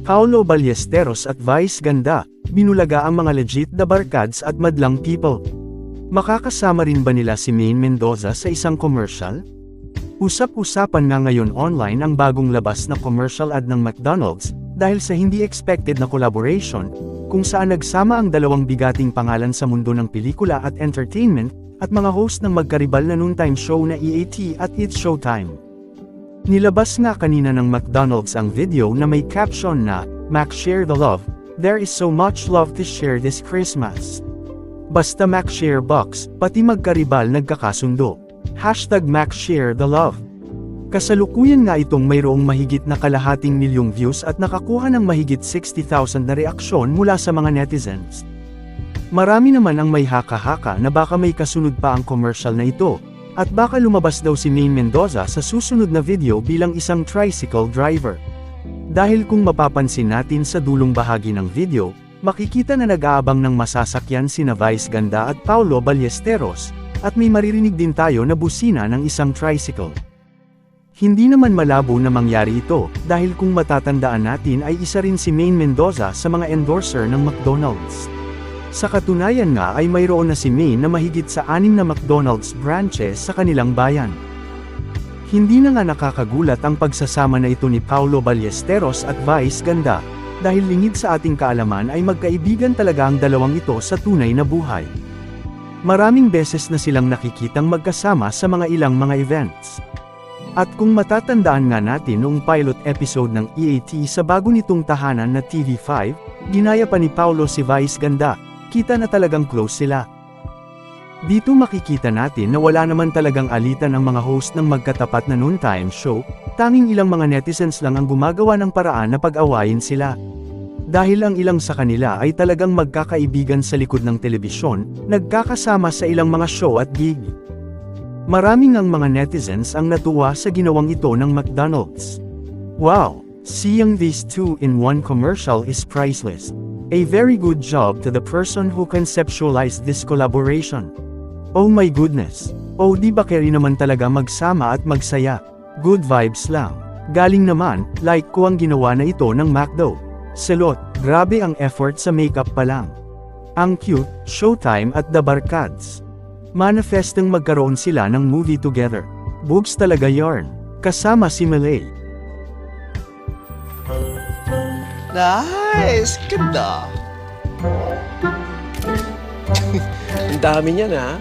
Paulo Ballesteros at Vice ganda, binulaga ang mga legit na barkads at madlang people. Makakasama rin ba nila si Maine Mendoza sa isang commercial? Usap-usapan nga ngayon online ang bagong labas na commercial ad ng McDonald's, dahil sa hindi expected na collaboration, kung saan nagsama ang dalawang bigating pangalan sa mundo ng pelikula at entertainment, at mga host ng magkaribal na noontime show na EAT at It's Showtime. Nilabas nga kanina ng McDonald's ang video na may caption na, "Mac share the love, there is so much love to share this Christmas." Basta Mac share box, pati magkaribal nagkakasundo. #Mac share the love. Kasalukuyan nga itong mayroong mahigit na kalahating milyong views at nakakuha ng mahigit 60,000 na reaksyon mula sa mga netizens. Marami naman ang may haka-haka na baka may kasunod pa ang commercial na ito. At baka lumabas daw si Maine Mendoza sa susunod na video bilang isang tricycle driver. Dahil kung mapapansin natin sa dulong bahagi ng video, makikita na nag-aabang ng masasakyan sina Vice Ganda at Paulo Ballesteros, at may maririnig din tayo na busina ng isang tricycle. Hindi naman malabo na mangyari ito, dahil kung matatandaan natin ay isa rin si Maine Mendoza sa mga endorser ng McDonald's. Sa katunayan nga ay mayroon na si Maine na mahigit sa 6 na McDonald's branches sa kanilang bayan. Hindi na nga nakakagulat ang pagsasama na ito ni Paulo Ballesteros at Vice Ganda, dahil lingid sa ating kaalaman ay magkaibigan talaga ang dalawang ito sa tunay na buhay. Maraming beses na silang nakikitang magkasama sa mga ilang mga events. At kung matatandaan nga natin noong pilot episode ng EAT sa bago nitong tahanan na TV5, ginaya pa ni Paulo si Vice Ganda. Kita na talagang close sila. Dito makikita natin na wala naman talagang alitan ang mga host ng magkatapat na noontime show, tanging ilang mga netizens lang ang gumagawa ng paraan na pag-awayin sila. Dahil ang ilang sa kanila ay talagang magkakaibigan sa likod ng telebisyon, nagkakasama sa ilang mga show at gig. Maraming ang mga netizens ang natuwa sa ginawang ito ng McDonald's. Wow! Seeing these two in one commercial is priceless. A very good job to the person who conceptualized this collaboration. Oh my goodness. Oh di ba carry naman talaga magsama at magsaya. Good vibes lang. Galing naman, like ko ang ginawa na ito ng McDo. Salot, grabe ang effort sa makeup pa lang. Ang cute, Showtime at The Barkads. Manifestang magkaroon sila ng movie together. Boobs talaga yarn. Kasama si Malay. Nice! Ganda! Ang dami niyan, ha?